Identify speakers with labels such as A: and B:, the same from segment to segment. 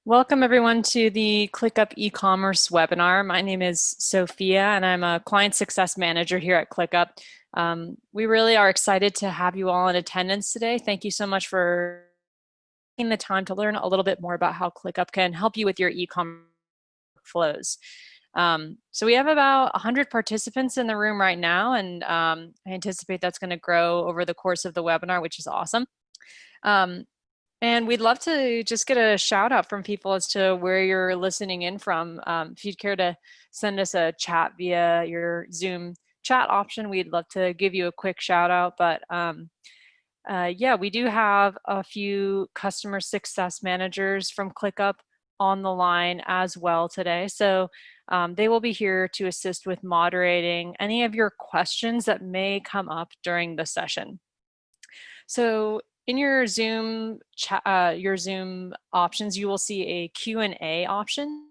A: Welcome everyone to the ClickUp e-commerce webinar. My name is Sophia and I'm a client success manager here at ClickUp. We really are excited to have you all in attendance today. Thank you so much for taking the time to learn a little bit more about how ClickUp can help you with your e-commerce flows. So we have about 100 participants in the room right now, and I anticipate that's going to grow over the course of the webinar, which is awesome. And we'd love to just get a shout out from people as to where you're listening in from. If you'd care to send us a chat via your Zoom chat option, we'd love to give you a quick shout out. But yeah, we do have a few customer success managers from ClickUp on the line as well today. So they will be here to assist with moderating any of your questions that may come up during the session. So in your Zoom options, you will see a Q&A option,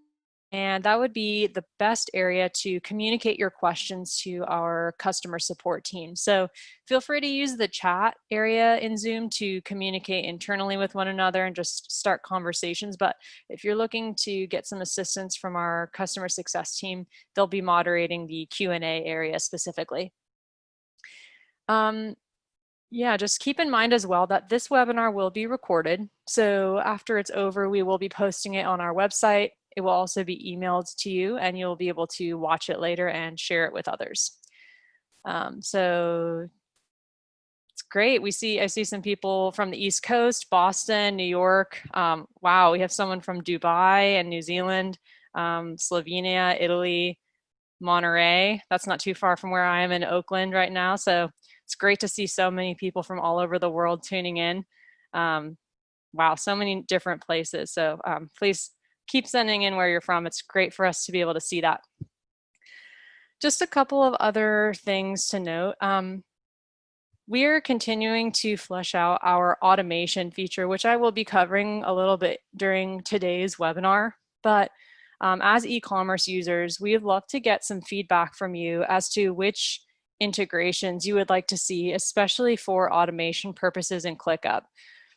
A: and that would be the best area to communicate your questions to our customer support team. So feel free to use the chat area in Zoom to communicate internally with one another and just start conversations. But if you're looking to get some assistance from our customer success team, they'll be moderating the Q&A area specifically. Yeah, just keep in mind as well that this webinar will be recorded. So after it's over, we will be posting it on our website. It will also be emailed to you and you'll be able to watch it later and share it with others. So it's great. I see some people from the East Coast, Boston, New York. Wow, we have someone from Dubai and New Zealand, Slovenia, Italy, Monterey. That's not too far from where I am in Oakland right now. So it's great to see so many people from all over the world tuning in. Wow, so many different places. So please keep sending in where you're from. It's great for us to be able to see that. Just a couple of other things to note. We are continuing to flesh out our automation feature, which I will be covering a little bit during today's webinar. But as e-commerce users, we would love to get some feedback from you as to which integrations you would like to see, especially for automation purposes in ClickUp.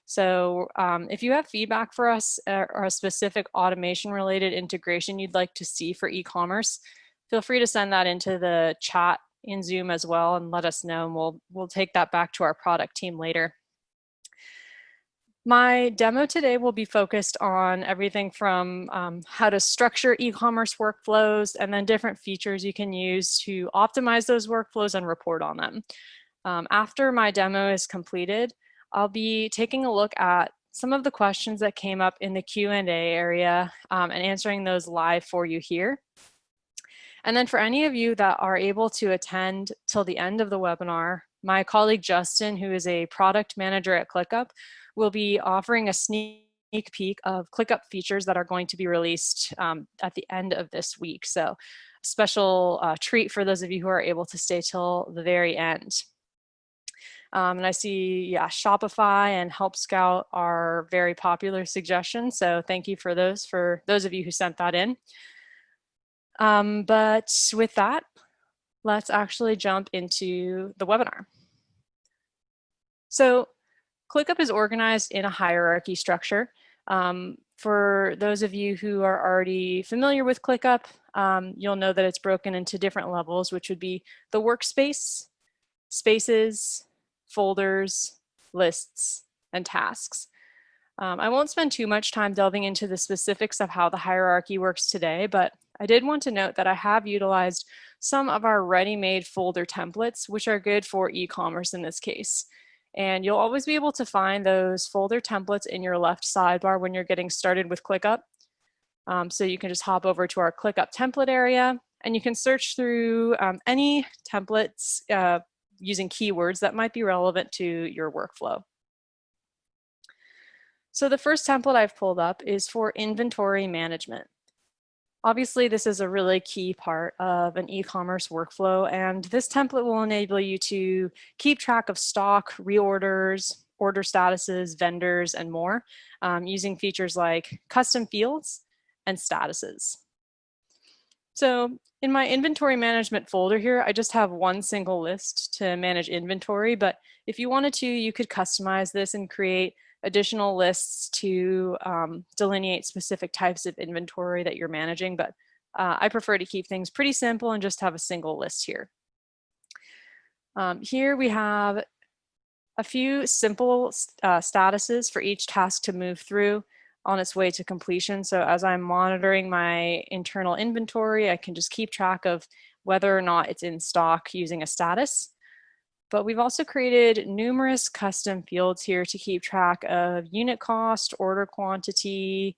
A: So if you have feedback for us or a specific automation related integration you'd like to see for e-commerce, feel free to send that into the chat in Zoom as well and let us know, and we'll take that back to our product team later. My demo today will be focused on everything from how to structure e-commerce workflows and then different features you can use to optimize those workflows and report on them. After my demo is completed, I'll be taking a look at some of the questions that came up in the Q&A area and answering those live for you here. And then for any of you that are able to attend till the end of the webinar, my colleague Justin, who is a product manager at ClickUp, will be offering a sneak peek of ClickUp features that are going to be released at the end of this week. So a special treat for those of you who are able to stay till the very end. And I see, yeah, Shopify and Help Scout are very popular suggestions. So thank you for those of you who sent that in. But with that, let's actually jump into the webinar. So ClickUp is organized in a hierarchy structure. For those of you who are already familiar with ClickUp, you'll know that it's broken into different levels, which would be the workspace, spaces, folders, lists, and tasks. I won't spend too much time delving into the specifics of how the hierarchy works today, but I did want to note that I have utilized some of our ready-made folder templates, which are good for e-commerce in this case. And you'll always be able to find those folder templates in your left sidebar when you're getting started with ClickUp. So you can just hop over to our ClickUp template area and you can search through any templates using keywords that might be relevant to your workflow. So the first template I've pulled up is for inventory management. Obviously, this is a really key part of an e-commerce workflow, and this template will enable you to keep track of stock, reorders, order statuses, vendors, and more using features like custom fields and statuses. So in my inventory management folder here, I just have one single list to manage inventory, but if you wanted to, you could customize this and create additional lists to delineate specific types of inventory that you're managing, but I prefer to keep things pretty simple and just have a single list here. Here we have a few simple statuses for each task to move through on its way to completion. So as I'm monitoring my internal inventory, I can just keep track of whether or not it's in stock using a status. But we've also created numerous custom fields here to keep track of unit cost, order quantity,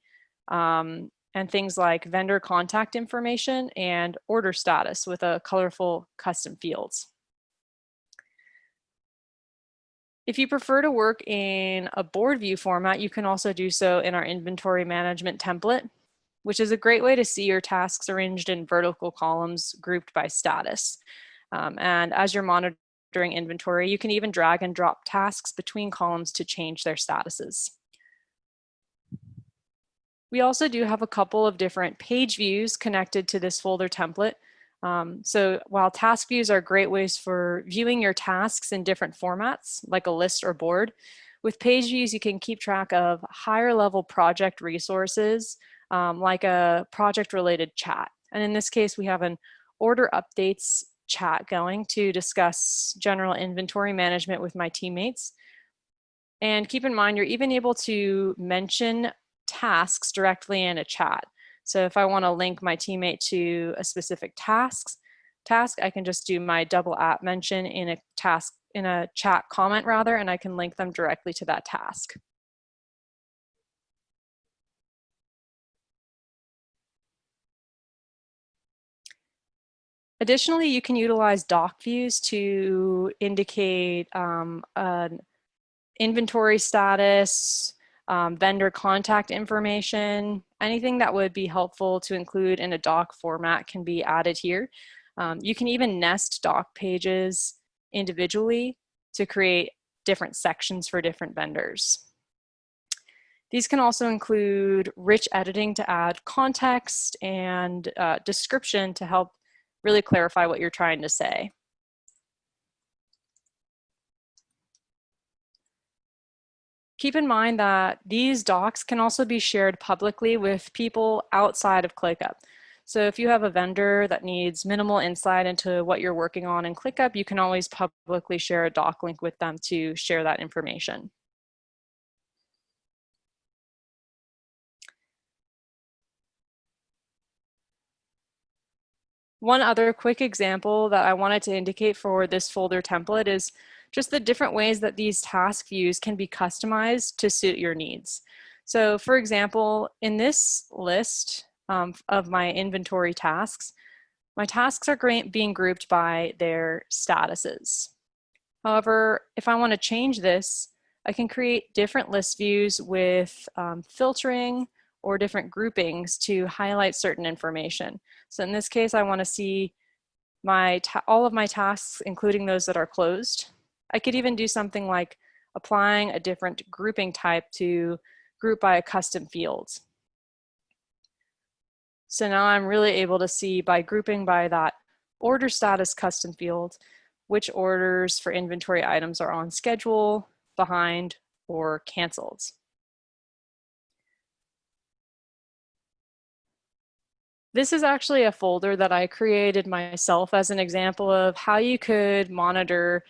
A: and things like vendor contact information and order status with a colorful custom fields. If you prefer to work in a board view format, you can also do so in our inventory management template, which is a great way to see your tasks arranged in vertical columns grouped by status. And as you're monitoring inventory, you can even drag and drop tasks between columns to change their statuses. We also do have a couple of different page views connected to this folder template. So while task views are great ways for viewing your tasks in different formats, like a list or board, with page views you can keep track of higher level project resources, like a project related chat. And in this case, we have an order updates chat going to discuss general inventory management with my teammates. And keep in mind, you're even able to mention tasks directly in a chat. So if I want to link my teammate to a specific task, I can just do my double @ mention in a chat comment rather, and I can link them directly to that task. Additionally, you can utilize doc views to indicate an inventory status, vendor contact information, anything that would be helpful to include in a doc format can be added here. You can even nest doc pages individually to create different sections for different vendors. These can also include rich editing to add context and description to help really clarify what you're trying to say. Keep in mind that these docs can also be shared publicly with people outside of ClickUp. So if you have a vendor that needs minimal insight into what you're working on in ClickUp, you can always publicly share a doc link with them to share that information. One other quick example that I wanted to indicate for this folder template is just the different ways that these task views can be customized to suit your needs. So for example, in this list of my inventory tasks, my tasks are being grouped by their statuses. However, if I want to change this, I can create different list views with filtering or different groupings to highlight certain information. So in this case, I want to see all of my tasks, including those that are closed. I could even do something like applying a different grouping type to group by a custom field. So now I'm really able to see by grouping by that order status custom field, which orders for inventory items are on schedule, behind, or canceled. This is actually a folder that I created myself as an example of how you could monitor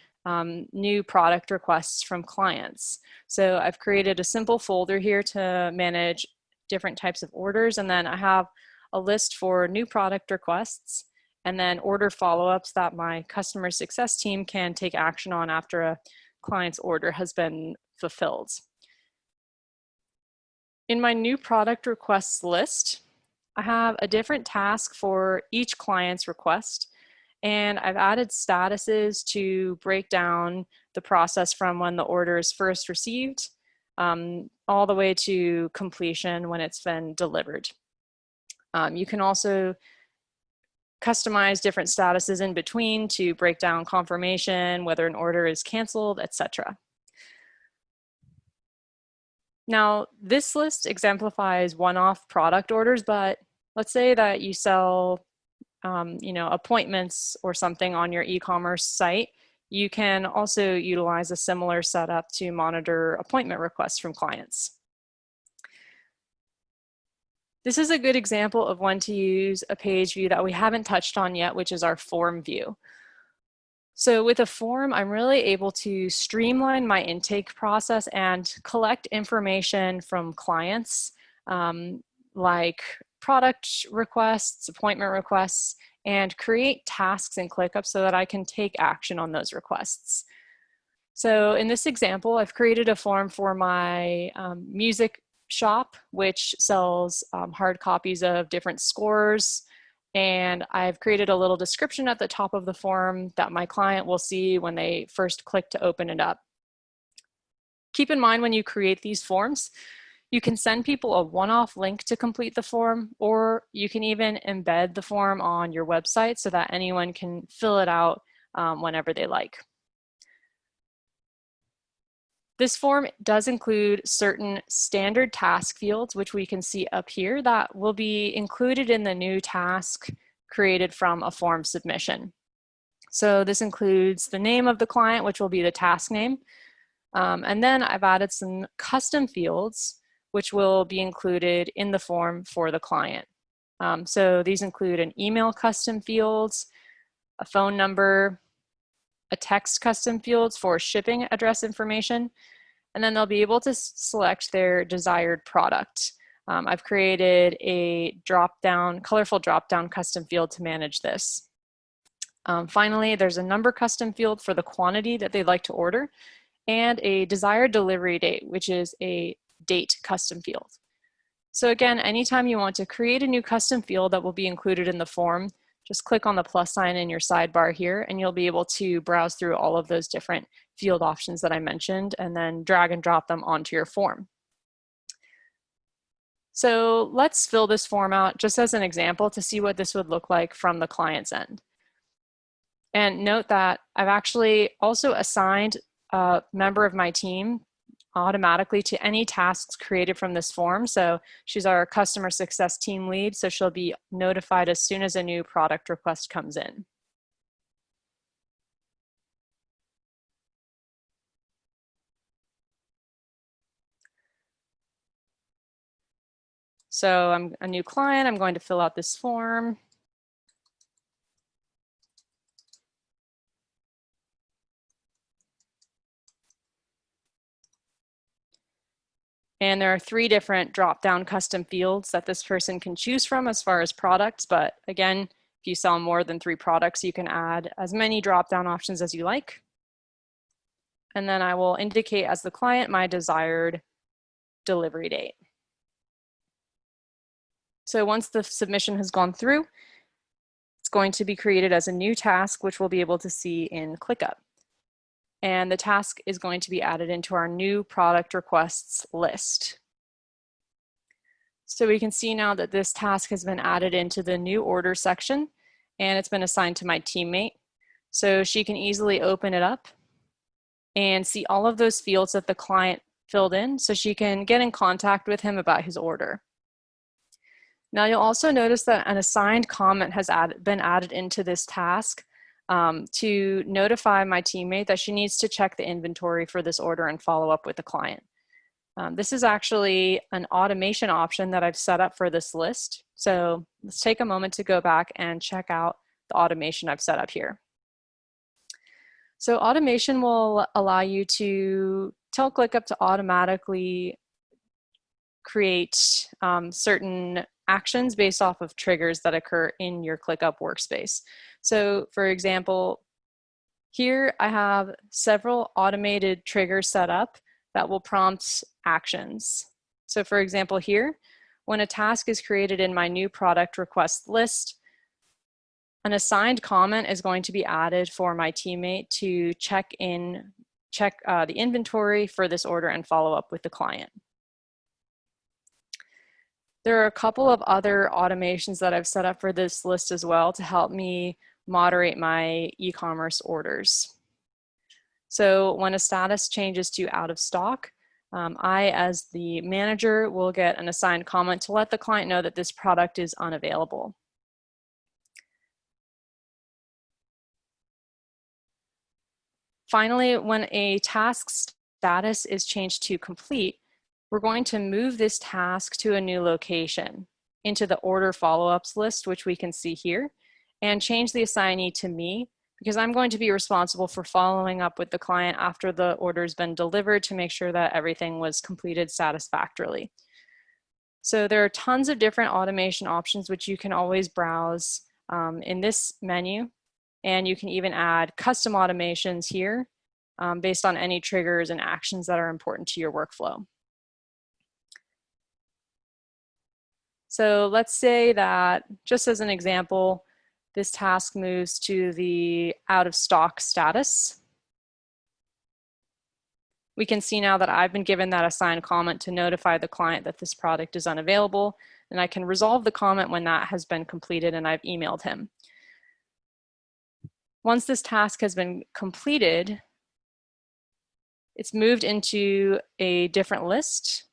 A: new product requests from clients. So I've created a simple folder here to manage different types of orders, and then I have a list for new product requests and then order follow-ups that my customer success team can take action on after a client's order has been fulfilled. In my new product requests list, I have a different task for each client's request, and I've added statuses to break down the process from when the order is first received all the way to completion when it's been delivered. You can also customize different statuses in between to break down confirmation, whether an order is canceled, etc. Now, this list exemplifies one-off product orders, but let's say that you sell appointments or something on your e-commerce site. You can also utilize a similar setup to monitor appointment requests from clients. This is a good example of when to use a page view that we haven't touched on yet, which is our form view. So with a form, I'm really able to streamline my intake process and collect information from clients, like product requests, appointment requests, and create tasks in ClickUp so that I can take action on those requests. So in this example, I've created a form for my music shop, which sells hard copies of different scores. And I've created a little description at the top of the form that my client will see when they first click to open it up. Keep in mind when you create these forms, you can send people a one-off link to complete the form, or you can even embed the form on your website so that anyone can fill it out whenever they like. This form does include certain standard task fields, which we can see up here, that will be included in the new task created from a form submission. So this includes the name of the client, which will be the task name. And then I've added some custom fields, which will be included in the form for the client. So these include an email custom fields, a phone number, a text custom fields for shipping address information, and then they'll be able to select their desired product. I've created a colorful drop-down custom field to manage this. Finally, there's a number custom field for the quantity that they'd like to order, and a desired delivery date, which is a date custom field. So again, anytime you want to create a new custom field that will be included in the form, just click on the plus sign in your sidebar here, and you'll be able to browse through all of those different field options that I mentioned, and then drag and drop them onto your form. So let's fill this form out just as an example to see what this would look like from the client's end. And note that I've actually also assigned a member of my team automatically to any tasks created from this form. So she's our customer success team lead, so she'll be notified as soon as a new product request comes in. So I'm a new client, I'm going to fill out this form. And there are 3 different drop-down custom fields that this person can choose from as far as products. But again, if you sell more than 3 products, you can add as many drop-down options as you like. And then I will indicate as the client my desired delivery date. So once the submission has gone through, it's going to be created as a new task, which we'll be able to see in ClickUp. And the task is going to be added into our new product requests list. So we can see now that this task has been added into the new order section, and it's been assigned to my teammate. So she can easily open it up and see all of those fields that the client filled in, so she can get in contact with him about his order. Now you'll also notice that an assigned comment has been added into this task to notify my teammate that she needs to check the inventory for this order and follow up with the client. This is actually an automation option that I've set up for this list. So let's take a moment to go back and check out the automation I've set up here. So automation will allow you to tell ClickUp to automatically create certain actions based off of triggers that occur in your ClickUp workspace. So for example, here I have several automated triggers set up that will prompt actions. So for example here, when a task is created in my new product request list, an assigned comment is going to be added for my teammate to check the inventory for this order and follow up with the client. There are a couple of other automations that I've set up for this list as well to help me moderate my e-commerce orders. So when a status changes to out of stock, I, as the manager, will get an assigned comment to let the client know that this product is unavailable. Finally, when a task status is changed to complete, we're going to move this task to a new location into the order follow-ups list, which we can see here, and change the assignee to me, because I'm going to be responsible for following up with the client after the order's been delivered to make sure that everything was completed satisfactorily. So there are tons of different automation options which you can always browse in this menu, and you can even add custom automations here based on any triggers and actions that are important to your workflow. So let's say that, just as an example, this task moves to the out of stock status. We can see now that I've been given that assigned comment to notify the client that this product is unavailable, and I can resolve the comment when that has been completed and I've emailed him. Once this task has been completed, it's moved into a different list,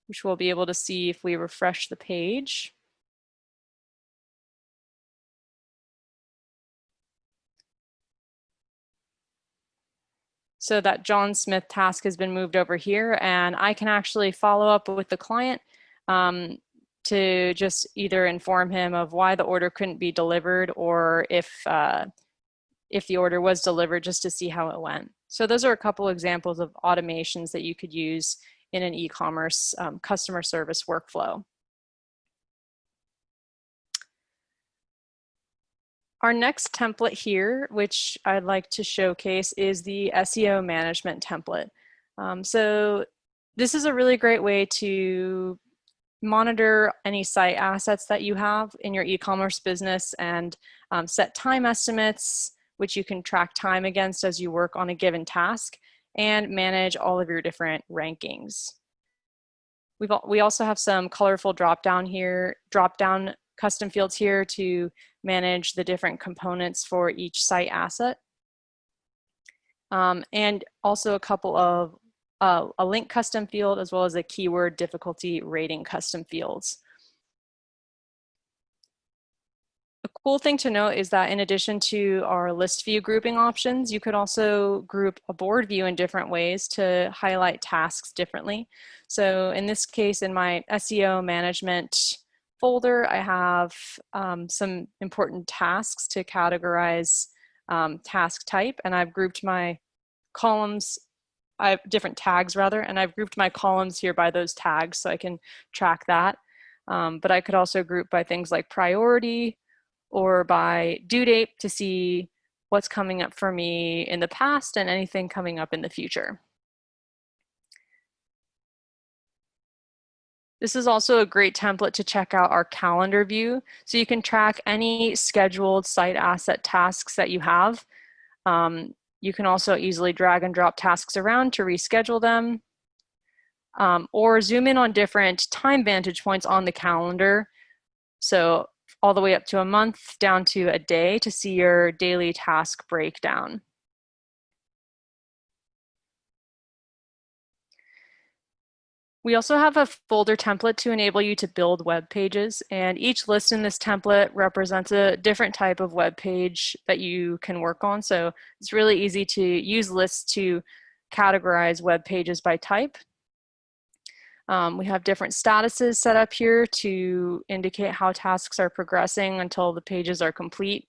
A: which we'll be able to see if we refresh the page. So that John Smith task has been moved over here, and I can actually follow up with the client to just either inform him of why the order couldn't be delivered, or if the order was delivered, just to see how it went. So those are a couple examples of automations that you could use in an e-commerce customer service workflow. Our next template here, which I'd like to showcase, is the SEO Management Template. So this is a really great way to monitor any site assets that you have in your e-commerce business and set time estimates, which you can track time against as you work on a given task, and manage all of your different rankings. We also have some colorful drop-down custom fields here to manage the different components for each site asset. And also a couple of a link custom field, as well as a keyword difficulty rating custom fields. A cool thing to note is that in addition to our list view grouping options, you could also group a board view in different ways to highlight tasks differently. So in this case, in my SEO management folder, I have some important tasks to categorize task type, and I've grouped my columns. I have different tags rather, and I've grouped my columns here by those tags so I can track that. But I could also group by things like priority or by due date to see what's coming up for me in the past and anything coming up in the future. This is also a great template to check out our calendar view, so you can track any scheduled site asset tasks that you have. You can also easily drag and drop tasks around to reschedule them, or zoom in on different time vantage points on the calendar. So all the way up to a month down to a day to see your daily task breakdown. We also have a folder template to enable you to build web pages, and each list in this template represents a different type of web page that you can work on. So it's really easy to use lists to categorize web pages by type. We have different statuses set up here to indicate how tasks are progressing until the pages are complete.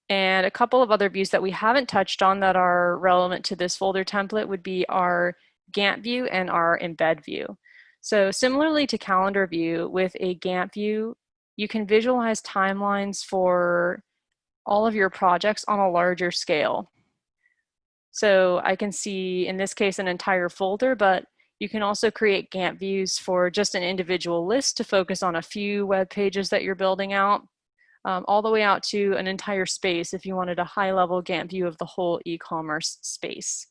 A: And a couple of other views that we haven't touched on that are relevant to this folder template would be our Gantt view and our Embed view. So similarly to calendar view, with a Gantt view, you can visualize timelines for all of your projects on a larger scale. So I can see, in this case, an entire folder, but you can also create Gantt views for just an individual list to focus on a few web pages that you're building out, all the way out to an entire space if you wanted a high-level Gantt view of the whole e-commerce space.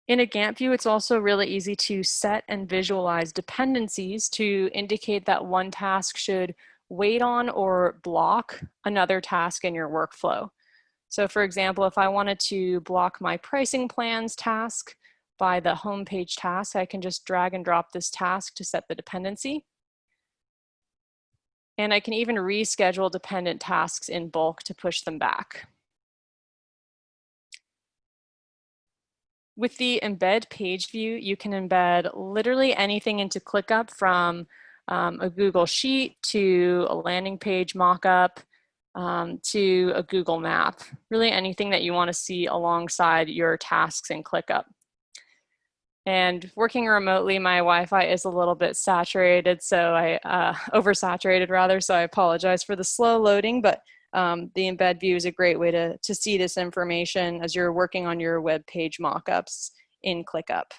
A: In a Gantt view, it's also really easy to set and visualize dependencies to indicate that one task should wait on or block another task in your workflow. So for example, if I wanted to block my pricing plans task by the homepage task, I can just drag and drop this task to set the dependency. And I can even reschedule dependent tasks in bulk to push them back. With the embed page view, you can embed literally anything into ClickUp, from a Google Sheet to a landing page mockup to a Google map, really anything that you want to see alongside your tasks in ClickUp. And working remotely, my Wi-Fi is a little bit saturated, so oversaturated rather, so I apologize for the slow loading, but the embed view is a great way to see this information as you're working on your web page mockups in ClickUp.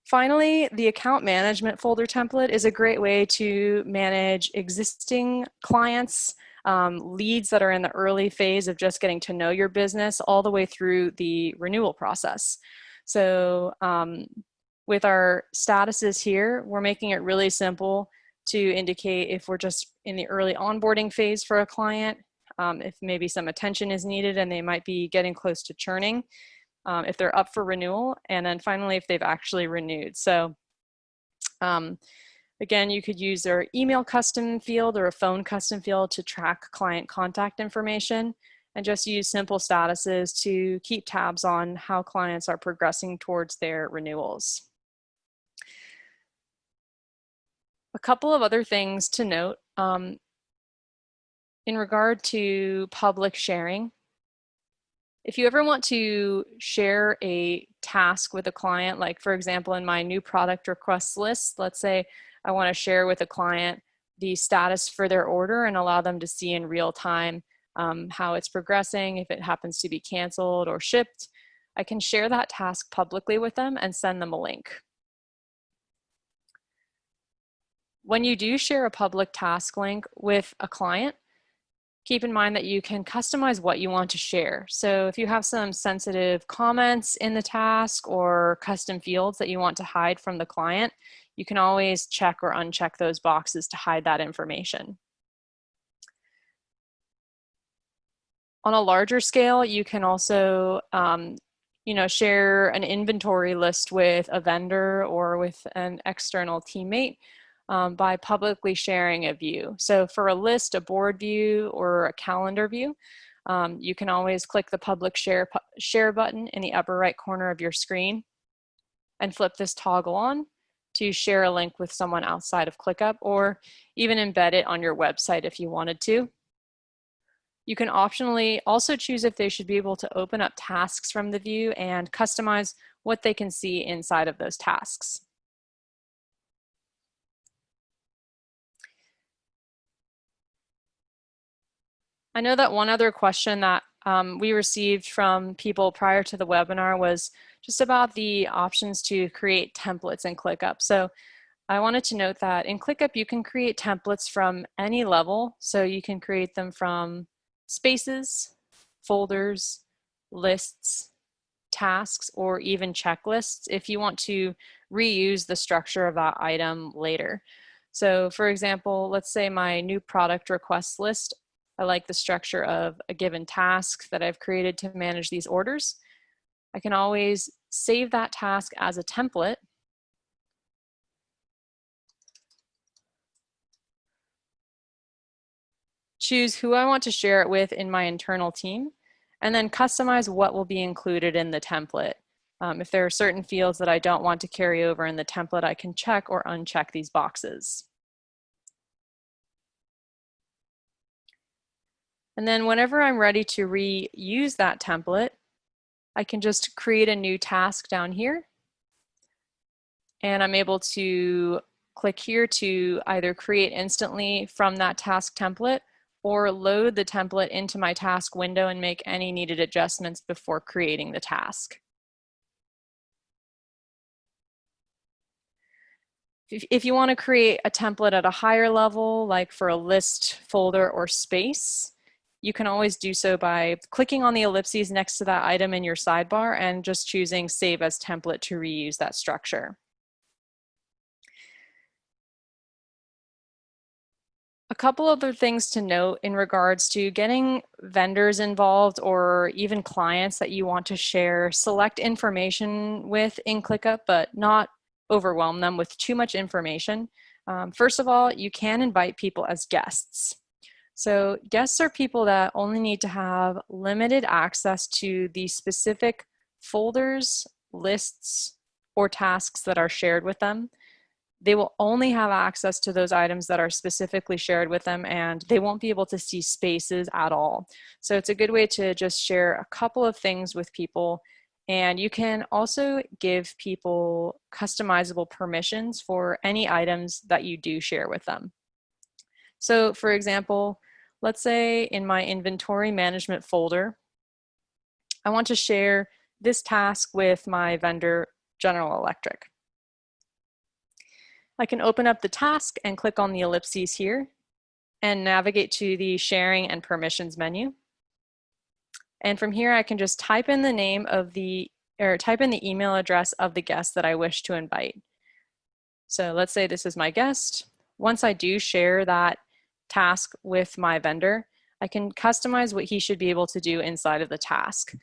A: Finally, the account management folder template is a great way to manage existing clients, leads that are in the early phase of just getting to know your business, all the way through the renewal process. So with our statuses here, we're making it really simple to indicate if we're just in the early onboarding phase for a client, if maybe some attention is needed and they might be getting close to churning, if they're up for renewal, and then finally if they've actually renewed. So again, you could use their email custom field or a phone custom field to track client contact information, and just use simple statuses to keep tabs on how clients are progressing towards their renewals. A couple of other things to note in regard to public sharing. If you ever want to share a task with a client, like for example, in my new product requests list, let's say I want to share with a client the status for their order and allow them to see in real time how it's progressing, if it happens to be canceled or shipped, I can share that task publicly with them and send them a link. When you do share a public task link with a client, keep in mind that you can customize what you want to share. So if you have some sensitive comments in the task or custom fields that you want to hide from the client, you can always check or uncheck those boxes to hide that information. On a larger scale, you can also share an inventory list with a vendor or with an external teammate by publicly sharing a view. So for a list, a board view, or a calendar view, you can always click the public share button in the upper right corner of your screen and flip this toggle on to share a link with someone outside of ClickUp, or even embed it on your website if you wanted to. You can optionally also choose if they should be able to open up tasks from the view and customize what they can see inside of those tasks. I know that one other question that we received from people prior to the webinar was just about the options to create templates in ClickUp. So I wanted to note that in ClickUp, you can create templates from any level. So you can create them from spaces, folders, lists, tasks, or even checklists if you want to reuse the structure of that item later. So for example, let's say my new product request list, I like the structure of a given task that I've created to manage these orders. I can always save that task as a template. Choose who I want to share it with in my internal team, and then customize what will be included in the template. If there are certain fields that I don't want to carry over in the template, I can check or uncheck these boxes. And then whenever I'm ready to reuse that template, I can just create a new task down here. And I'm able to click here to either create instantly from that task template or load the template into my task window and make any needed adjustments before creating the task. If you want to create a template at a higher level, like for a list, folder, or space, you can always do so by clicking on the ellipses next to that item in your sidebar and just choosing Save as Template to reuse that structure. A couple other things to note in regards to getting vendors involved or even clients that you want to share select information with in ClickUp, but not overwhelm them with too much information, first of all, you can invite people as guests. So guests are people that only need to have limited access to the specific folders, lists, or tasks that are shared with them. They will only have access to those items that are specifically shared with them, and they won't be able to see spaces at all. So it's a good way to just share a couple of things with people. And you can also give people customizable permissions for any items that you do share with them. So for example, let's say in my inventory management folder, I want to share this task with my vendor, General Electric. I can open up the task and click on the ellipses here and navigate to the sharing and permissions menu. And from here, I can just type in the name of type in the email address of the guest that I wish to invite. So let's say this is my guest. Once I do share that task with my vendor, I can customize what he should be able to do inside of the task.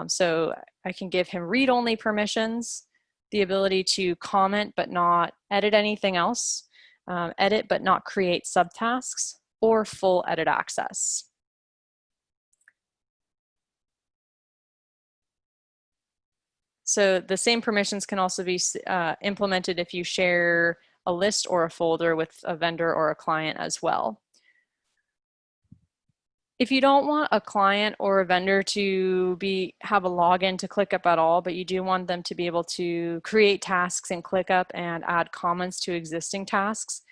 A: So I can give him read-only permissions, the ability to comment but not edit anything else, edit but not create subtasks, or full edit access. So the same permissions can also be implemented if you share a list or a folder with a vendor or a client as well. If you don't want a client or a vendor to have a login to ClickUp at all, but you do want them to be able to create tasks in ClickUp and add comments to existing tasks,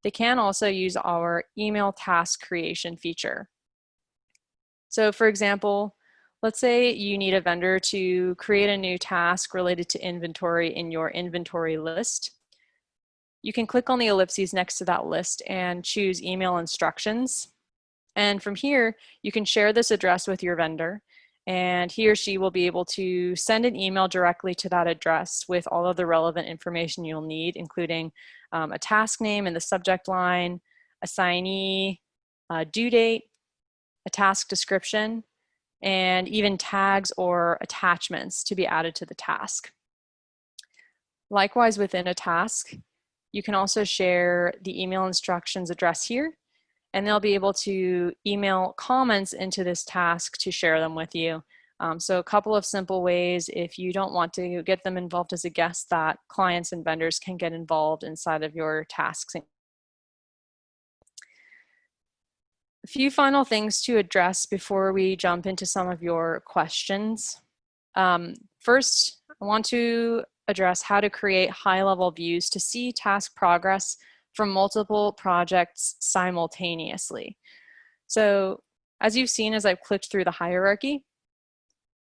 A: they can also use our email task creation feature. So for example, let's say you need a vendor to create a new task related to inventory in your inventory list. You can click on the ellipses next to that list and choose email instructions. And from here, you can share this address with your vendor, and he or she will be able to send an email directly to that address with all of the relevant information you'll need, including a task name in the subject line, assignee, due date, a task description, and even tags or attachments to be added to the task. Likewise, within a task, you can also share the email instructions address here, and they'll be able to email comments into this task to share them with you. So a couple of simple ways if you don't want to get them involved as a guest that clients and vendors can get involved inside of your tasks. A few final things to address before we jump into some of your questions. First, I want to address how to create high-level views to see task progress from multiple projects simultaneously. So as you've seen as I've clicked through the hierarchy,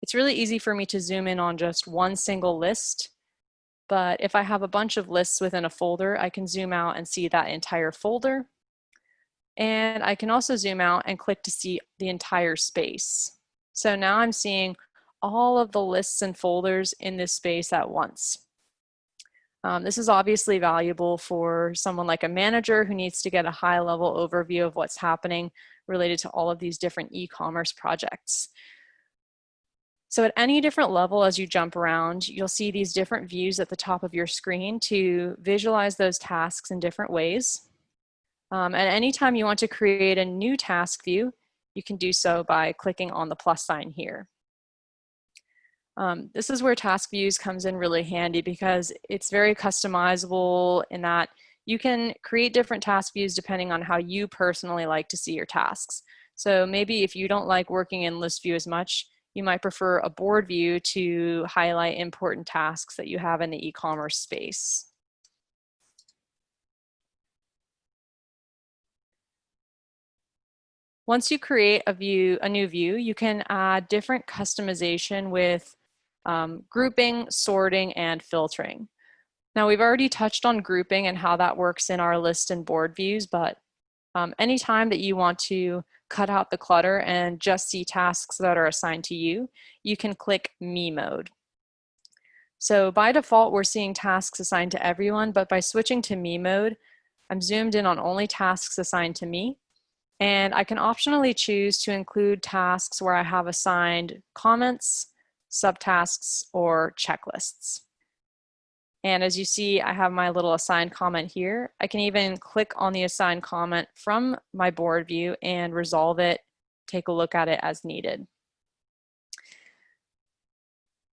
A: it's really easy for me to zoom in on just one single list. But if I have a bunch of lists within a folder, I can zoom out and see that entire folder. And I can also zoom out and click to see the entire space. So now I'm seeing all of the lists and folders in this space at once. This is obviously valuable for someone like a manager who needs to get a high-level overview of what's happening related to all of these different e-commerce projects. So at any different level as you jump around, you'll see these different views at the top of your screen to visualize those tasks in different ways. At any time you want to create a new task view, you can do so by clicking on the plus sign here. This is where task views comes in really handy because it's very customizable in that you can create different task views depending on how you personally like to see your tasks. So maybe if you don't like working in list view as much, you might prefer a board view to highlight important tasks that you have in the e-commerce space. Once you create a new view, you can add different customization with grouping, sorting, and filtering. Now we've already touched on grouping and how that works in our list and board views, but anytime that you want to cut out the clutter and just see tasks that are assigned to you, you can click Me mode. So by default, we're seeing tasks assigned to everyone, but by switching to Me mode, I'm zoomed in on only tasks assigned to me. And I can optionally choose to include tasks where I have assigned comments, subtasks, or checklists. And as you see, I have my little assigned comment here. I can even click on the assigned comment from my board view and resolve it, take a look at it as needed.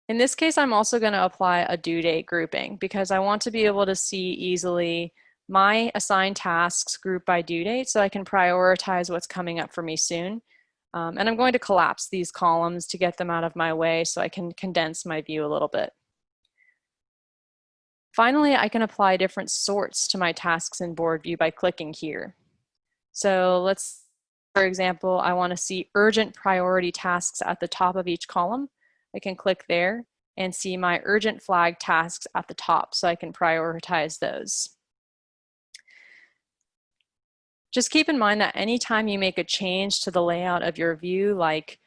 A: In this case, I'm also going to apply a due date grouping because I want to be able to see easily my assigned tasks grouped by due date so I can prioritize what's coming up for me soon. And I'm going to collapse these columns to get them out of my way so I can condense my view a little bit. Finally, I can apply different sorts to my tasks in board view by clicking here. So let's, for example, I want to see urgent priority tasks at the top of each column. I can click there and see my urgent flag tasks at the top so I can prioritize those. Just keep in mind that anytime you make a change to the layout of your view, like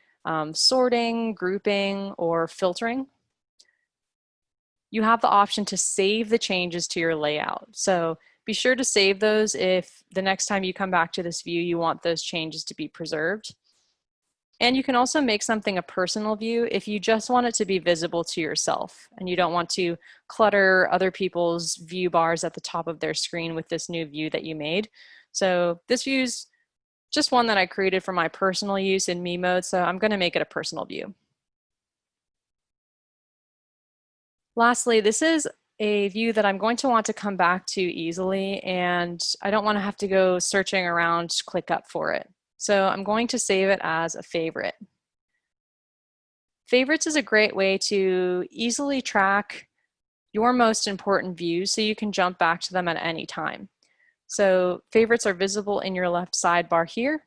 A: sorting, grouping, or filtering, you have the option to save the changes to your layout. So be sure to save those if the next time you come back to this view, you want those changes to be preserved. And you can also make something a personal view if you just want it to be visible to yourself and you don't want to clutter other people's view bars at the top of their screen with this new view that you made. So this view is just one that I created for my personal use in me mode, so I'm going to make it a personal view. Lastly, this is a view that I'm going to want to come back to easily, and I don't want to have to go searching around ClickUp for it. So I'm going to save it as a favorite. Favorites is a great way to easily track your most important views so you can jump back to them at any time. So favorites are visible in your left sidebar here.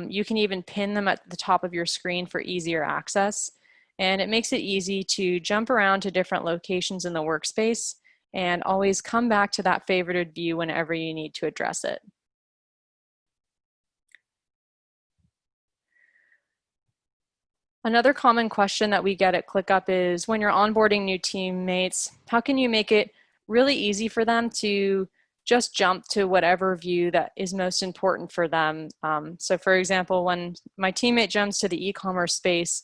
A: You can even pin them at the top of your screen for easier access. And it makes it easy to jump around to different locations in the workspace and always come back to that favorited view whenever you need to address it. Another common question that we get at ClickUp is when you're onboarding new teammates, how can you make it really easy for them to just jump to whatever view that is most important for them? So for example, when my teammate jumps to the e-commerce space,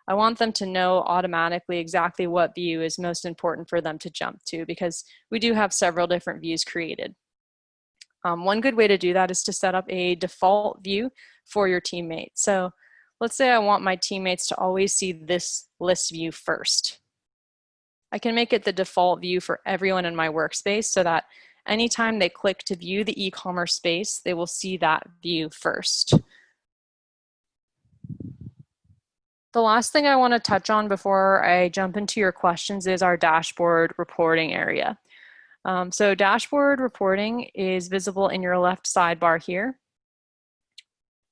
A: I want them to know automatically exactly what view is most important for them to jump to because we do have several different views created. One good way to do that is to set up a default view for your teammate. So let's say I want my teammates to always see this list view first. I can make it the default view for everyone in my workspace so that anytime they click to view the e-commerce space, they will see that view first. The last thing I want to touch on before I jump into your questions is our dashboard reporting area. So dashboard reporting is visible in your left sidebar here.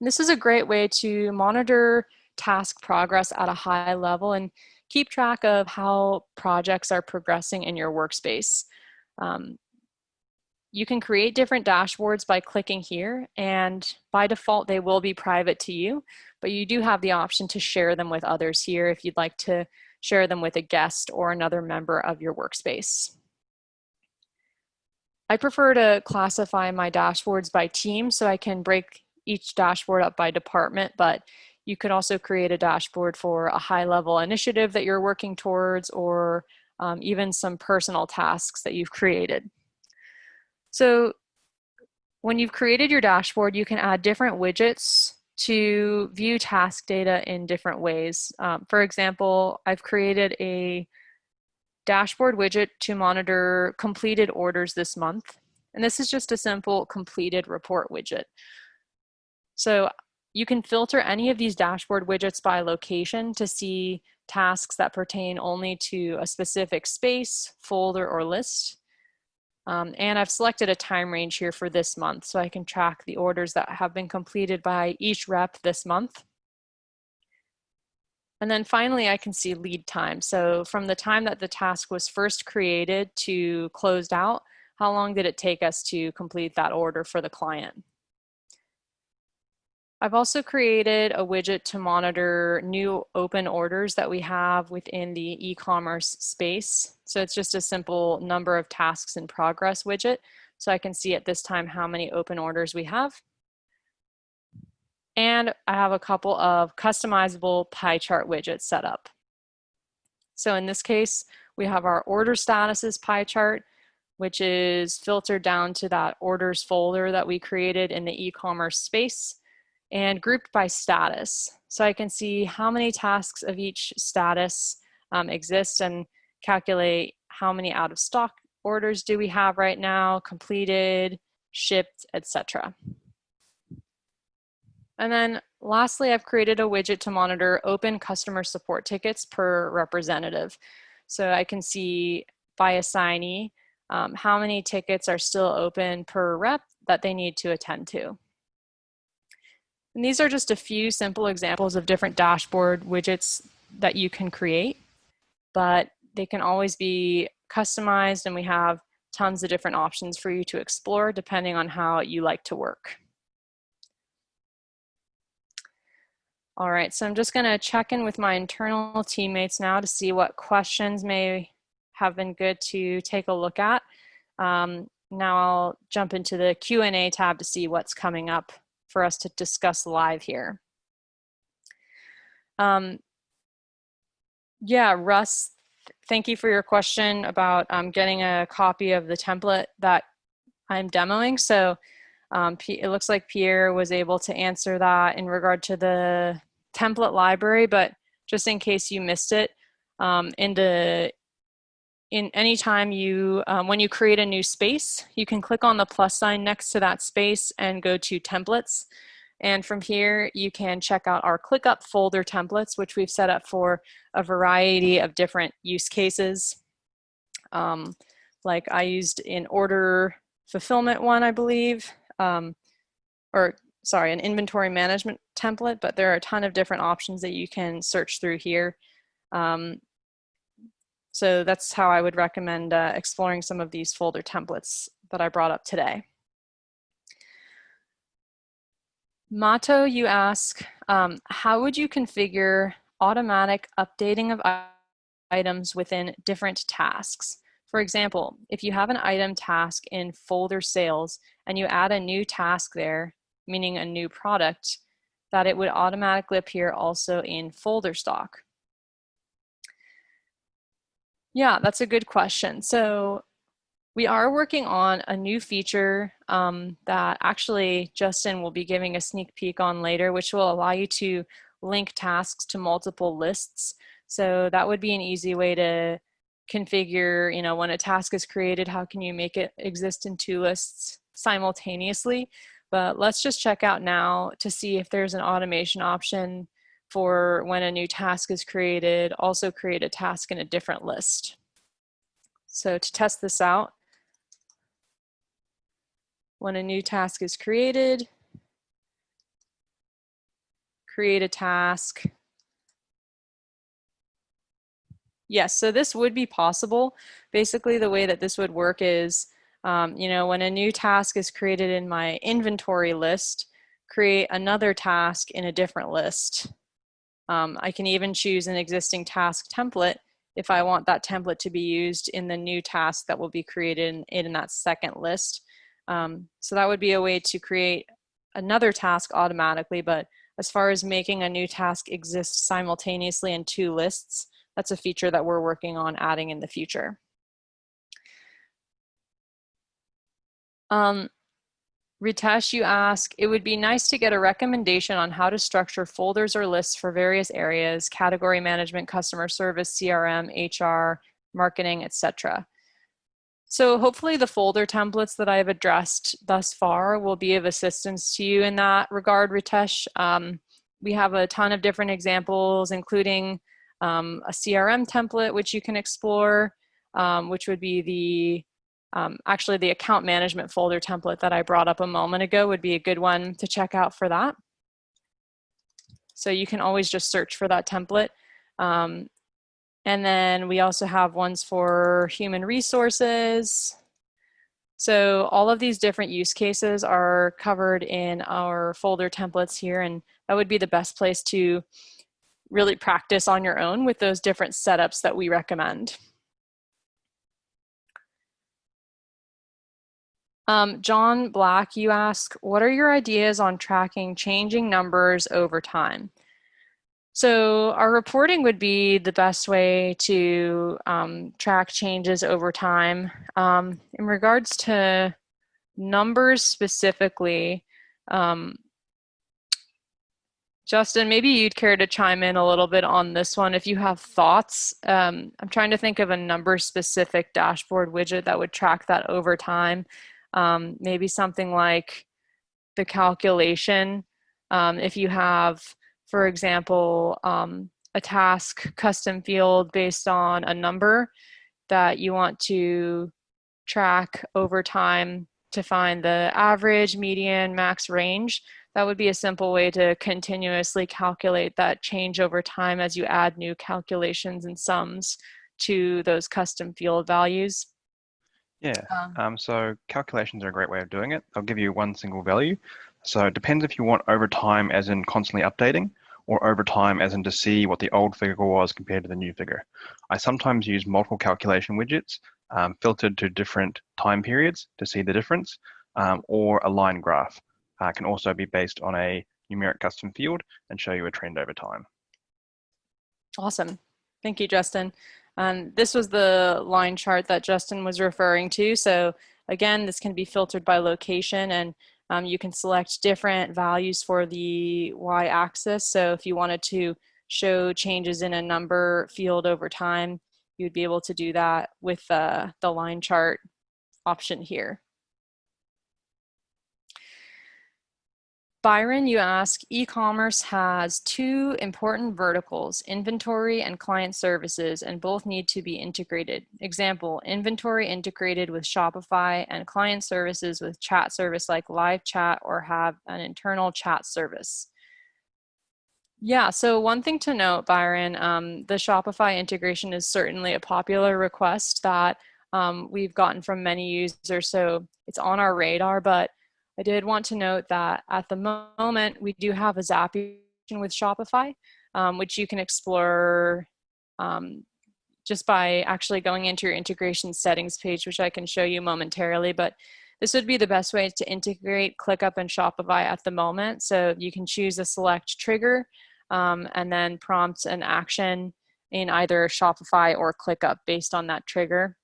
A: This is a great way to monitor task progress at a high level and keep track of how projects are progressing in your workspace. You can create different dashboards by clicking here, and by default they will be private to you, but you do have the option to share them with others here if you'd like to share them with a guest or another member of your workspace. I prefer to classify my dashboards by team so I can break each dashboard up by department, but you could also create a dashboard for a high-level initiative that you're working towards or even some personal tasks that you've created. So when you've created your dashboard, you can add different widgets to view task data in different ways. For example, I've created a dashboard widget to monitor completed orders this month. And this is just a simple completed report widget. So you can filter any of these dashboard widgets by location to see tasks that pertain only to a specific space, folder, or list. And I've selected a time range here for this month so I can track the orders that have been completed by each rep this month. And then finally, I can see lead time. So from the time that the task was first created to closed out, how long did it take us to complete that order for the client? I've also created a widget to monitor new open orders that we have within the e-commerce space. So it's just a simple number of tasks in progress widget. So I can see at this time how many open orders we have. And I have a couple of customizable pie chart widgets set up. So in this case, We have our order statuses pie chart, which is filtered down to that orders folder that we created in the e-commerce space and grouped by status. So I can see how many tasks of each status exist and calculate how many out of stock orders do we have right now, completed, shipped, etc. And then lastly, I've created a widget to monitor open customer support tickets per representative. So I can see by assignee how many tickets are still open per rep that they need to attend to. And these are just a few simple examples of different dashboard widgets that you can create, but they can always be customized, and we have tons of different options for you to explore depending on how you like to work. All right, so I'm just going to check in with my internal teammates now to see what questions may have been good to take a look at. Now I'll jump into the Q&A tab to see what's coming up for us to discuss live here. Yeah, Russ, thank you for your question about getting a copy of the template that I'm demoing. So it looks like Pierre was able to answer that in regard to the template library, but just in case you missed it, in any time you, when you create a new space, you can click on the plus sign next to that space and go to templates. And from here, you can check out our ClickUp folder templates, which we've set up for a variety of different use cases. Like I used an order fulfillment one, I believe, or sorry, an inventory management template, but there are a ton of different options that you can search through here. So that's how I would recommend exploring some of these folder templates that I brought up today. Mato, you ask, how would you configure automatic updating of items within different tasks? For example, if you have an item task in folder sales and you add a new task there, meaning a new product, that it would automatically appear also in folder stock. Yeah, that's a good question. So we are working on a new feature that actually Justin will be giving a sneak peek on later, which will allow you to link tasks to multiple lists. So that would be an easy way to configure, you know, when a task is created, how can you make it exist in two lists simultaneously? But let's just check out now to see if there's an automation option for when a new task is created, also create a task in a different list. So to test this out, when a new task is created, create a task. Yes, so this would be possible. Basically, the way that this would work is, you know, when a new task is created in my inventory list, create another task in a different list. I can even choose an existing task template if I want that template to be used in the new task that will be created in that second list. So that would be a way to create another task automatically, but as far as making a new task exist simultaneously in two lists, that's a feature that we're working on adding in the future. Ritesh, you ask, it would be nice to get a recommendation on how to structure folders or lists for various areas, category management, customer service, CRM, HR, marketing, etc. So hopefully the folder templates that I've addressed thus far will be of assistance to you in that regard, Ritesh. We have a ton of different examples, including a CRM template, which you can explore, which would be the actually the account management folder template that I brought up a moment ago would be a good one to check out for that. So you can always just search for that template. And then we also have ones for human resources. So all of these different use cases are covered in our folder templates here, and that would be the best place to really practice on your own with those different setups that we recommend. John Black, you ask, what are your ideas on tracking changing numbers over time? So our reporting would be the best way to track changes over time. In regards to numbers specifically, Justin, maybe you'd care to chime in a little bit on this one if you have thoughts. I'm trying to think of a number specific dashboard widget that would track that over time. Maybe something like the calculation. If you have, for example, a task custom field based on a number that you want to track over time to find the average, median, max range, that would be a simple way to continuously calculate that change over time as you add new calculations and sums to those custom field values.
B: Yeah, so calculations are a great way of doing it. They'll give you one single value. So it depends if you want over time as in constantly updating, or over time as in to see what the old figure was compared to the new figure. I sometimes use multiple calculation widgets filtered to different time periods to see the difference, or a line graph. Can also be based on a numeric custom field and show you a trend over time.
A: Awesome. Thank you, Justin. This was the line chart that Justin was referring to. So again, this can be filtered by location, and you can select different values for the y-axis. So if you wanted to show changes in a number field over time, you'd be able to do that with the line chart option here. Byron, you ask, e-commerce has two important verticals, inventory and client services, and both need to be integrated. Example, inventory integrated with Shopify and client services with chat service like live chat or have an internal chat service. Yeah, so one thing to note, Byron, the Shopify integration is certainly a popular request that we've gotten from many users, so it's on our radar, but I did want to note that at the moment, we do have a Zapier with Shopify, which you can explore just by actually going into your integration settings page, which I can show you momentarily. But this would be the best way to integrate ClickUp and Shopify at the moment. So you can choose a select trigger and then prompt an action in either Shopify or ClickUp based on that trigger.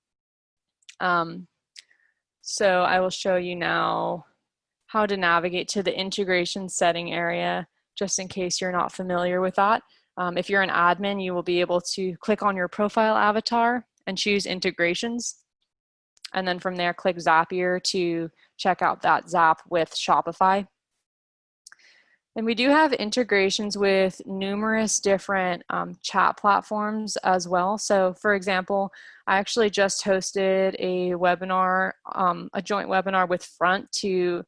A: So I will show you now how to navigate to the integration setting area, just in case you're not familiar with that. If you're an admin, you will be able to click on your profile avatar and choose integrations. And then from there, click Zapier to check out that Zap with Shopify. And we do have integrations with numerous different chat platforms as well. So for example, I actually just hosted a webinar, a joint webinar with Front to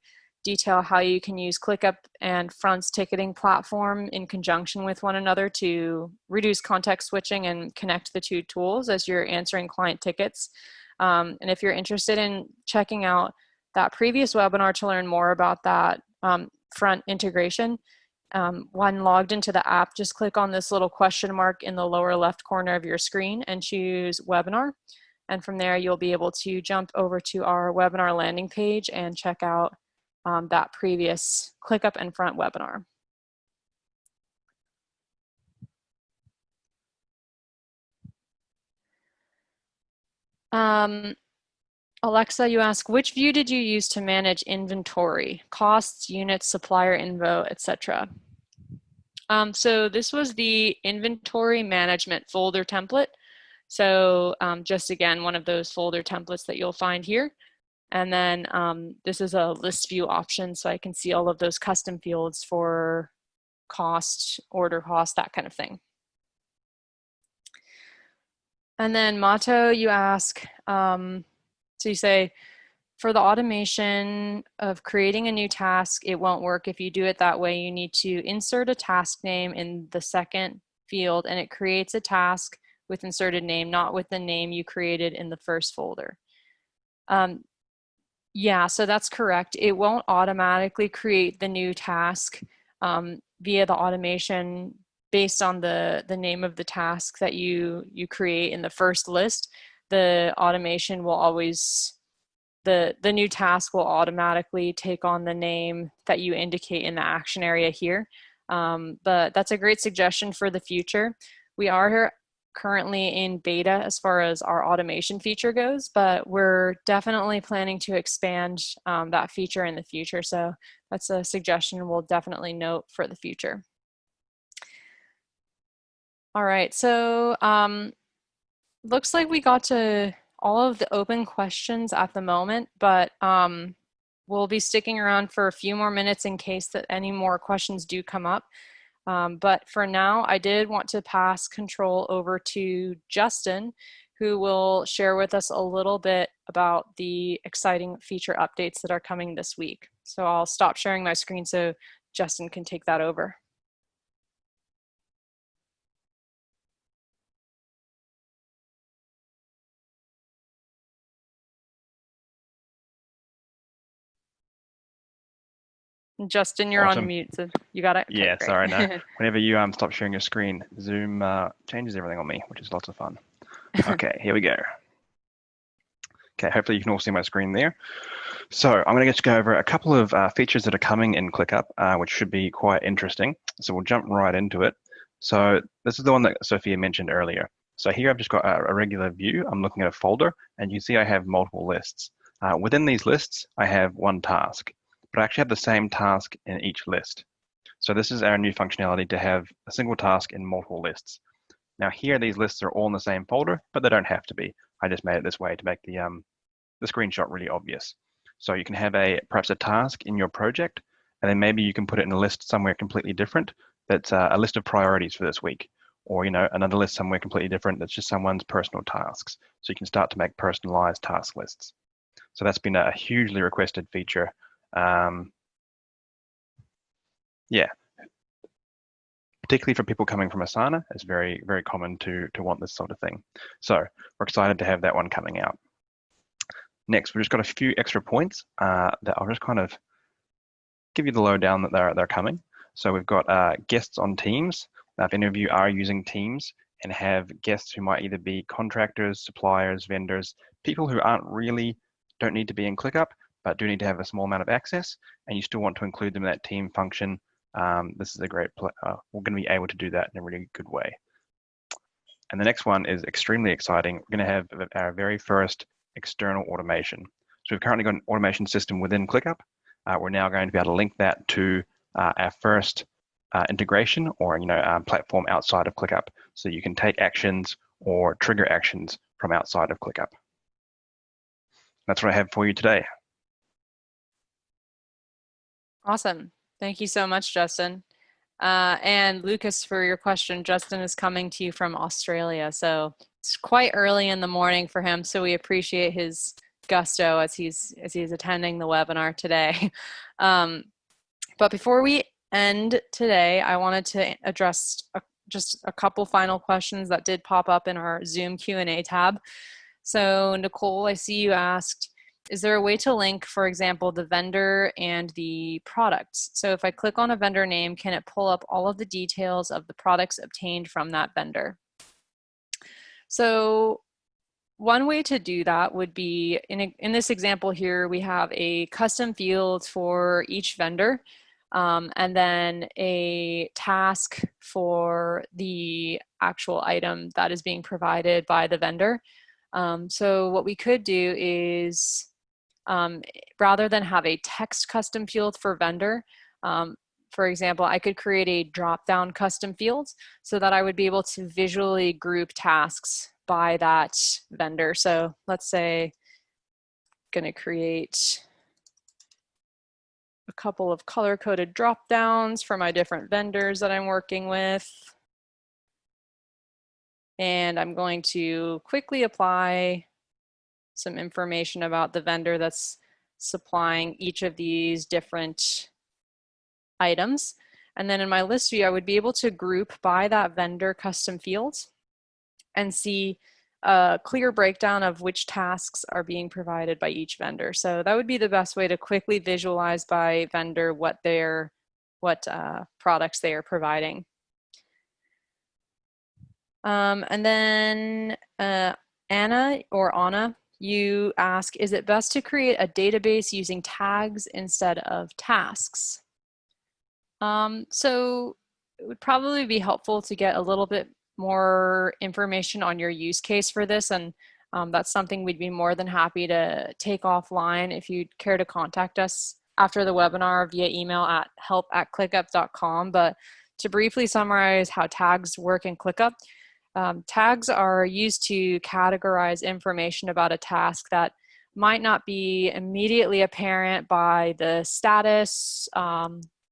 A: detail how you can use ClickUp and Front's ticketing platform in conjunction with one another to reduce context switching and connect the two tools as you're answering client tickets. And if you're interested in checking out that previous webinar to learn more about that Front integration, when logged into the app, just click on this little question mark in the lower left corner of your screen and choose webinar. And from there, you'll be able to jump over to our webinar landing page and check out that previous ClickUp and Front webinar. Alexa, you ask, which view did you use to manage inventory, costs, units, supplier info, etc.? So this was the inventory management folder template. So just again, one of those folder templates that you'll find here. And then this is a list view option, so I can see all of those custom fields for cost, order cost, that kind of thing. And then Mato, you ask, so you say, for the automation of creating a new task, it won't work if you do it that way. You need to insert a task name in the second field, and it creates a task with inserted name, not with the name you created in the first folder. Yeah, so that's correct. It won't automatically create the new task via the automation based on the name of the task that you create in the first list. The automation will always, the new task will automatically take on the name that you indicate in the action area here. But that's a great suggestion for the future. We are currently in beta as far as our automation feature goes, but we're definitely planning to expand that feature in the future. So that's a suggestion we'll definitely note for the future. All right, so looks like we got to all of the open questions at the moment, but we'll be sticking around for a few more minutes in case that any more questions do come up. But for now, I did want to pass control over to Justin, who will share with us a little bit about the exciting feature updates that are coming this week. So I'll stop sharing my screen so Justin can take that over. Justin, you're
B: Awesome.
A: on mute, so you got it? Okay,
B: Yeah,
A: great.
B: sorry, no. Whenever you stop sharing your screen, Zoom changes everything on me, which is lots of fun. Okay, here we go. Okay, hopefully you can all see my screen there. So I'm going to go over a couple of features that are coming in ClickUp, which should be quite interesting. So we'll jump right into it. So this is the one that Sophia mentioned earlier. So here I've just got a regular view. I'm looking at a folder, and you see I have multiple lists. Within these lists, I have one task, but I actually have the same task in each list. So this is our new functionality to have a single task in multiple lists. Now here, these lists are all in the same folder, but they don't have to be. I just made it this way to make the screenshot really obvious. So you can have perhaps a task in your project, and then maybe you can put it in a list somewhere completely different. That's a list of priorities for this week, or another list somewhere completely different that's just someone's personal tasks. So you can start to make personalized task lists. So that's been a hugely requested feature. Yeah, particularly for people coming from Asana, it's very, very common to want this sort of thing. So we're excited to have that one coming out. Next, we've just got a few extra points that I'll just kind of give you the lowdown that they're coming. So we've got guests on Teams. Now, if any of you are using Teams and have guests who might either be contractors, suppliers, vendors, people who don't need to be in ClickUp, but do need to have a small amount of access, and you still want to include them in that team function, this is a great, we're going to be able to do that in a really good way. And the next one is extremely exciting. We're going to have our very first external automation. So we've currently got an automation system within ClickUp. We're now going to be able to link that to our first integration or platform outside of ClickUp, so you can take actions or trigger actions from outside of ClickUp. That's what I have for you today.
A: Awesome. Thank you so much, Justin. And Lucas, for your question, Justin is coming to you from Australia, so it's quite early in the morning for him, so we appreciate his gusto as he's attending the webinar today. But before we end today, I wanted to address just a couple final questions that did pop up in our Zoom Q&A tab. So Nicole, I see you asked, is there a way to link, for example, the vendor and the products? So if I click on a vendor name, can it pull up all of the details of the products obtained from that vendor? So one way to do that would be, in this example here, we have a custom field for each vendor, and then a task for the actual item that is being provided by the vendor. So what we could do is, rather than have a text custom field for vendor, for example, I could create a drop-down custom field so that I would be able to visually group tasks by that vendor. So let's say I'm going to create a couple of color-coded drop-downs for my different vendors that I'm working with. And I'm going to quickly apply some information about the vendor that's supplying each of these different items. And then in my list view, I would be able to group by that vendor custom fields and see a clear breakdown of which tasks are being provided by each vendor. So that would be the best way to quickly visualize by vendor what products they are providing. And then Anna, you ask, is it best to create a database using tags instead of tasks? So it would probably be helpful to get a little bit more information on your use case for this, and that's something we'd be more than happy to take offline if you'd care to contact us after the webinar via email at help@clickup.com. But to briefly summarize how tags work in ClickUp, tags are used to categorize information about a task that might not be immediately apparent by the status,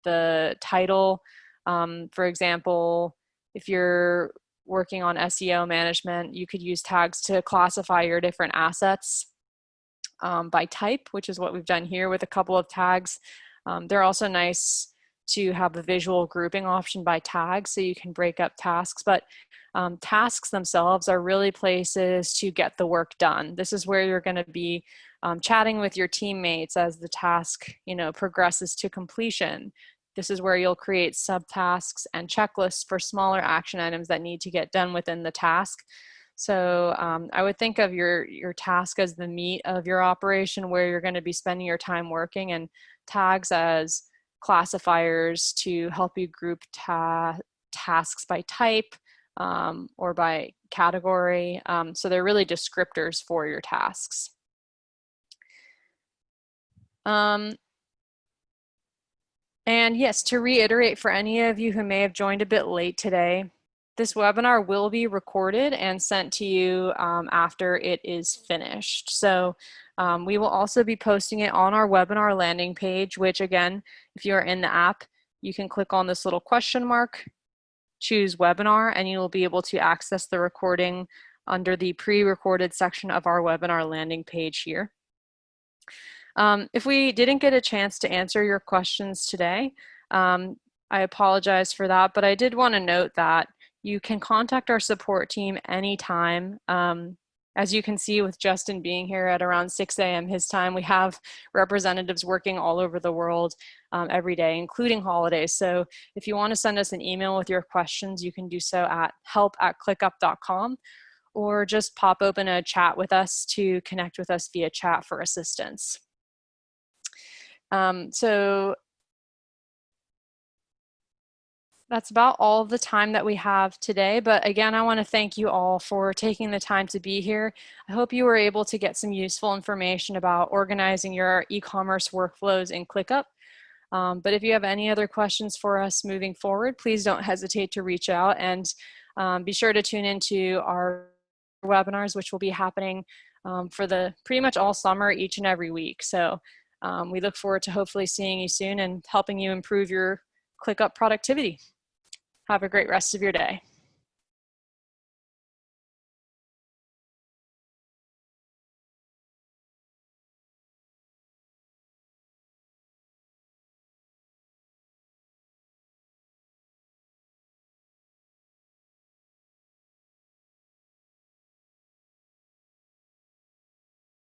A: the title. For example, if you're working on SEO management, you could use tags to classify your different assets by type, which is what we've done here with a couple of tags. They're also nice to have a visual grouping option by tag, so you can break up tasks. But tasks themselves are really places to get the work done. This is where you're going to be chatting with your teammates as the task, progresses to completion. This is where you'll create subtasks and checklists for smaller action items that need to get done within the task. So I would think of your task as the meat of your operation, where you're going to be spending your time working, and tags as classifiers to help you group tasks by type or by category. So they're really descriptors for your tasks. And yes, to reiterate for any of you who may have joined a bit late today, this webinar will be recorded and sent to you after it is finished. So we will also be posting it on our webinar landing page, which again, if you are in the app, you can click on this little question mark, choose webinar, and you will be able to access the recording under the pre-recorded section of our webinar landing page here. If we didn't get a chance to answer your questions today, I apologize for that, but I did want to note that you can contact our support team anytime. As you can see with Justin being here at around 6 a.m. his time, we have representatives working all over the world every day, including holidays. So if you want to send us an email with your questions, you can do so at help@clickup.com, or just pop open a chat with us to connect with us via chat for assistance. So that's about all the time that we have today. But again, I want to thank you all for taking the time to be here. I hope you were able to get some useful information about organizing your e-commerce workflows in ClickUp. But if you have any other questions for us moving forward, please don't hesitate to reach out, and be sure to tune into our webinars, which will be happening for pretty much all summer, each and every week. So we look forward to hopefully seeing you soon and helping you improve your ClickUp productivity. Have a great rest of your day.